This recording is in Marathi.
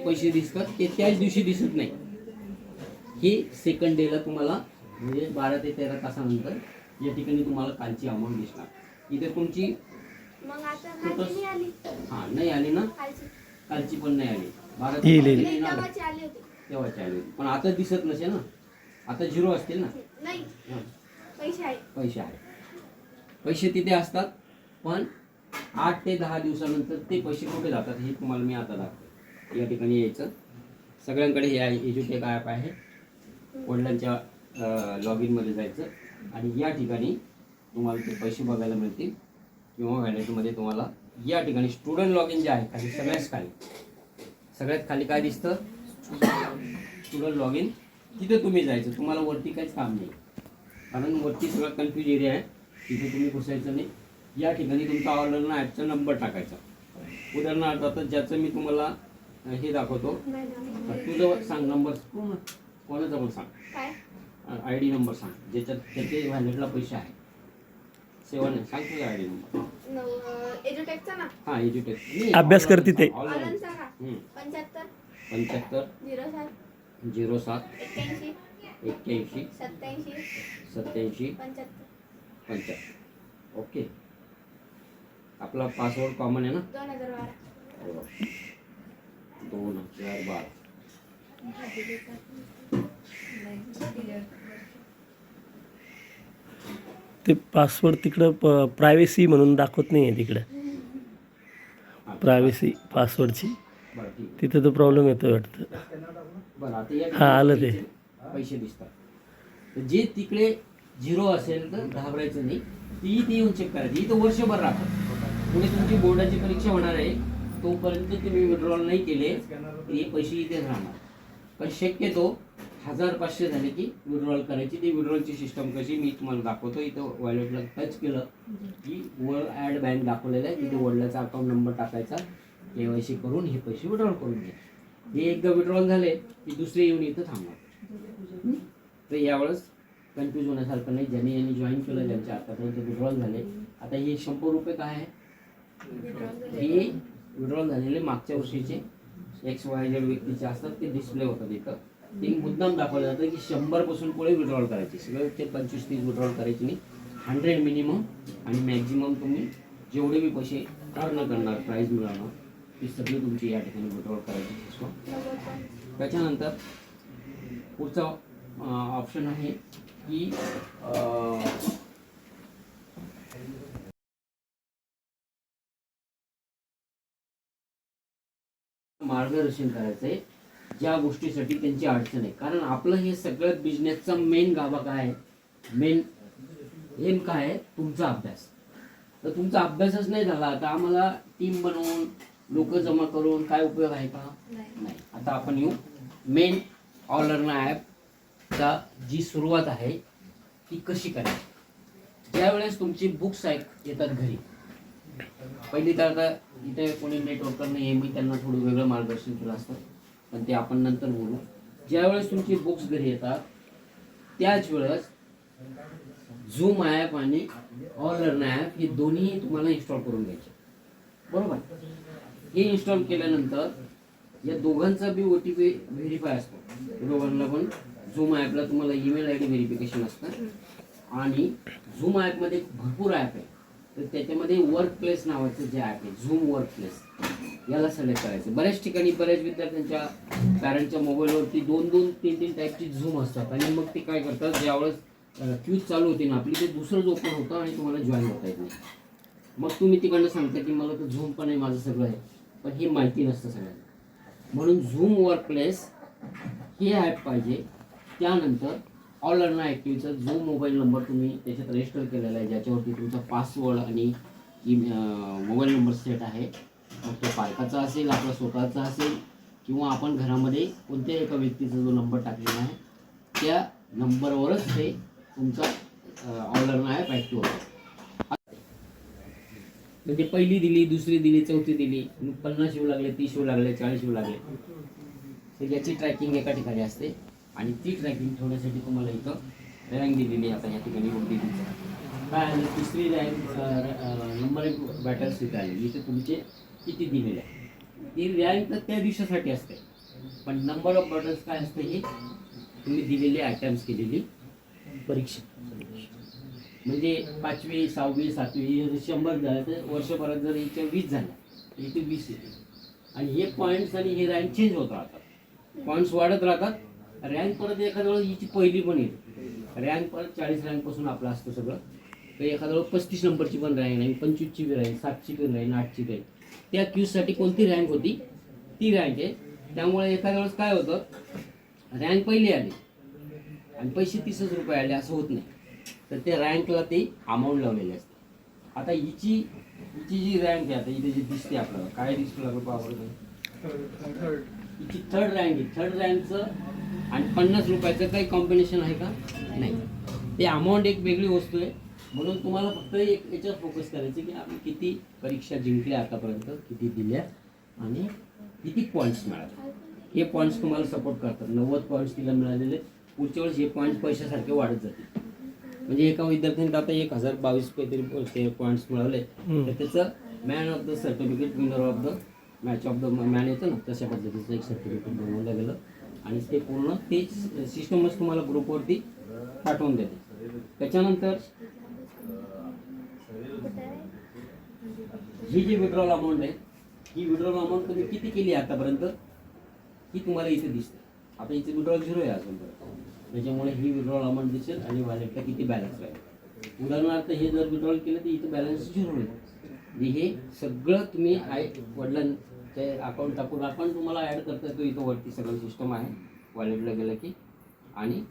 पैसे दिसतात ते त्याच दिवशी दिसत नाही. ही सेकंड डेला तुम्हाला म्हणजे 12 ते 13 तासानंतर या ठिकाणी तुम्हाला कालची अमाऊंट दिसणार. इथे तुमची मग आता माझी नाही आली. हां नाही आली ना, खायची. कालची पण नाही आली. 12 येईल, ते येईल. नाही, 13 तेव्हाची आली होती. तेव्हाची आली होती. पण आता दिसत नसेल ना, आता झिरो असतील ना. नाही, हां पैसे आहे. पैसे आहेत, पैसे तिथे असतात. पण 8 ते 10 दिवसानंतर ते पैसे कुठे जातात हे तुम्हाला मी आता दाखवतो. या ठिकाणी यायचं, सगळ्यांकडे हे आहे एज्युटेक ॲप आहे. वडिलांच्या लॉग इनमध्ये जायचं आणि या ठिकाणी तुम्हाला ते पैसे बघायला मिळतील. किंवा व्हॅलेटमध्ये तुम्हाला या ठिकाणी स्टुडंट लॉग इन जे आहे खाली सगळ्यात खाली काय दिसतं, स्टुडंट लॉग इन. तिथे तुम्ही जायचं, तुम्हाला वरती काहीच काम नाही, कारण वरती सगळं कन्फ्यूज एरिया आहे. तिथे तुम्ही घुसायचं नाही. या ठिकाणी तुमचा ऑर्डरना ॲपचा नंबर टाकायचा. उदाहरणार्थ आता ज्याचं मी तुम्हाला हे दाखवतो, तुझं सांग नंबर, कोणाचा पण सांग, काय? आय डी नंबर सांग, ज्याच्यात त्याचे व्हॅलेटला पैसे आहे. 7 सांग तुझा आय डी नंबर. एज्युटेकचा ना? हां एज्युटेक अभ्यास करते ते. ऑनलाईनचा का? 75 75 07 07 81 81 87 87 75 75. ओके, आपला पासवर्ड कॉमन आहे ना, 2012. 2012. ते पासवर्ड तिकडं प्रायव्हसी म्हणून दाखवत नाही आहे तिकडं, प्रायव्हसी पासवर्डची. बरं ठीक आहे. तिथं तो प्रॉब्लेम येतो वाटतं. बरं आता या हां, आलं ते. पैसे दिसतात. तर जे तिकडे झिरो असेल तर घाबरायचं नाही, ती येऊन चेक करायची. इथं वर्षभर राहतात. पुढे तुमची बोर्डाची परीक्षा होणार आहे, तोपर्यंत तुम्ही विड्रॉल नाही केले हे पैसे इथेच राहणार. पण शक्यतो 1500 झाले की विड्रॉल करायची. ती विड्रॉलची सिस्टम कशी मी तुम्हाला दाखवतो. इथं वॉलेटला टच केलं की वर ॲड बँक दाखवलेलं आहे, तिथे वडिलाचा अकाउंट नंबर टाकायचा, KYC करून हे पैसे विड्रॉल करून घ्या. हे एकदा विड्रॉल झाले की दुसरे येऊन इथं थांबणार. तर यावेळेस कन्फ्यूज होण्यासारखं नाही. यांनी जॉईन केलं, ज्यांचे आतापर्यंत विड्रॉल झाले. आता हे 100 रुपये काय आहे, हे विड्रॉल झालेले मागच्या वर्षीचे XYZ व्यक्तीचे असतात, ते डिस्प्ले होतात इथं. ते मुद्दाम दाखवलं जातं की 100 पासून पुढे विड्रॉल करायचे. सगळे ते 25-30 विड्रॉल करायचे नाही. 100 मिनिमम आणि मॅक्झिमम तुम्ही जेवढे बी पैसे अर्न करणार, प्राईज मिळवणार, ती सगळी तुमची या ठिकाणी विड्रॉल करायची सिस्टम. त्याच्यानंतर पुढचा ऑप्शन आहे की मार्गदर्शन करायचं आहे ज्या गोष्टीसाठी त्यांची अडचण आहे. कारण आपलं हे सगळं बिझनेसचा मेन गाभा काय आहे, मेन एम काय आहे, तुमचा अभ्यास. तर तुमचा अभ्यासच नाही झाला तर आम्हाला टीम बनवून लोक जमा करून काय उपयोग आहे का? नाही. आता आपण येऊ मेन ऑलरना ॲपचा जी सुरुवात आहे ती कशी करायची. ज्यावेळेस तुमची बुक्स येतात घरी, पहिली तर आता इथे कोणी नेटवर्कर नाही आहे, मी त्यांना थोडं वेगळं मार्गदर्शन केलं असतं, पण ते आपण नंतर बोलू. ज्यावेळेस तुमची बुक्स घरी येतात त्याच वेळेस झूम ॲप आणि ऑलरना ॲप हे दोन्ही तुम्हाला इन्स्टॉल करून घ्यायचे, बरोबर. हे इन्स्टॉल केल्यानंतर या दोघांचा बी OTP व्हेरीफाय असतो. दोघांना पण झूम ॲपला तुम्हाला ईमेल ID व्हेरिफिकेशन असतं आणि झूम ॲपमध्ये भरपूर ॲप आहे. तर त्याच्यामध्ये वर्क प्लेस नावाचं जे ॲप आहे, झूम वर्क प्लेस, याला सिलेक्ट करायचं. बऱ्याच ठिकाणी बऱ्याच विद्यार्थ्यांच्या पॅरेंटच्या मोबाईलवरती 2-2, 3-3 टाईपची झूम असतात आणि मग ते काय करतात, ज्यावेळेस क्यूज चालू होती ना आपली, ते दुसरंच ओपन होतं आणि तुम्हाला जॉईन होता येत नाही. मग तुम्ही तिकडनं सांगता की मला तर झूम पण आहे, माझं सगळं आहे, पण हे माहिती नसतं सगळ्यांना. म्हणून झूम वर्क प्लेस हे ॲप पाहिजे. त्यानंतर ऑलरना ॲक्टिव्हचा जो मोबाईल नंबर तुम्ही त्याच्यात रजिस्टर केलेला आहे, ज्याच्यावरती तुमचा पासवर्ड आणि मोबाईल नंबर सेट आहे, मग तो पालकाचा असेल, आपला स्वतःचा असेल, किंवा आपण घरामध्ये कोणत्याही एका व्यक्तीचा जो नंबर टाकलेला आहे त्या नंबरवरच ते तुमचा ऑलरना ॲप ॲक्टिव्ह होतो. म्हणजे पहिली दिली, दुसरी दिली, चौथी दिली, 50 येऊ लागले, 30 येऊ लागले, 40 येऊ लागले, तर याची ट्रॅकिंग एका ठिकाणी असते. आणि ती ट्रॅकिंग ठेवण्यासाठी तुम्हाला इथं रँक दिलेली आहे. आता या ठिकाणी काय आहे, तिसरी रँक नंबर 1 बॅटर्स तिथे आली, इथे तुमचे किती दिलेले आहे. ती रँक तर त्या दिवसासाठी असते. पण नंबर ऑफ बर्डन्स काय असतं हे तुम्ही दिलेले आयटम्स केलेली परीक्षा. म्हणजे 5वी 6वी 7वी 100 झालं तर वर्षभरात जर याच्या 20 झाल्या तर इथे 20 येते. आणि हे पॉईंट्स आणि हे रँक चेंज होत राहतात, पॉईंट्स वाढत राहतात. रँक परत एखाद्या वेळेस हिची पहिली पण येते, रँक परत 40 रँकपासून आपलं असतं सगळं. तर एखाद्या वेळेस 35 नंबरची पण रँक नाही, 25ची बी राहील, 7ची पण राहील, 8ची राहील. त्या क्यूजसाठी कोणती रँक होती ती रँक आहे. त्यामुळे एखाद्या वेळेस काय होतं, रँक पहिली आली आणि पैसे 30 रुपये आले असं होत नाही. तर त्या रँकला ते अमाऊंट लावलेले असते. आता हिची जी रँक आहे, आता इथे जी दिसते आपल्याला काय दिसतो लागलं पावर, हिची थर्ड रँक आहे. थर्ड रँकचं आणि 50 रुपयाचं काही कॉम्बिनेशन आहे का? नाही. ते अमाऊंट एक वेगळी वस्तू आहे. म्हणून तुम्हाला फक्त एक याच्यावर फोकस करायचं की आम्ही किती परीक्षा जिंकल्या आतापर्यंत, किती दिल्या आणि किती पॉईंट्स मिळाले. हे पॉईंट्स तुम्हाला सपोर्ट करतात. 90 पॉईंट्स तिला मिळालेले, पुढच्या वेळेस हे पॉईंट्स पैशासारखे वाढत जातील. म्हणजे एका विद्यार्थ्यांनी आता 1022 काहीतरी ते पॉईंट्स मिळवले तर त्याचं man of the certificate, winner of the match of the man येतं ना, तशा पद्धतीचं एक सर्टिफिकेट बनवलं गेलं. आणि ते पूर्ण ते सिस्टमच तुम्हाला ग्रुपवरती पाठवून देते. त्याच्यानंतर ही जी विड्रॉल अमाऊंट आहे, ही विड्रॉल अमाऊंट तुम्ही किती केली आतापर्यंत ही तुम्हाला इथे दिसते. आता इथे विड्रॉल 0 आहे अजूनपर्यंत, त्याच्यामुळे ही विड्रॉल अमाऊंट दिसेल आणि वॉलेटला किती बॅलन्स राहील. उदाहरणार्थ हे जर विड्रॉल केलं तर इथं बॅलन्स 0 होईल. म्हणजे हे सगळं तुम्ही वडिलांचे अकाउंट टाकून तुम्हाला ॲड करता येतो. इथं वरती सगळं सिस्टम आहे वॉलेटला गेलं की. आणि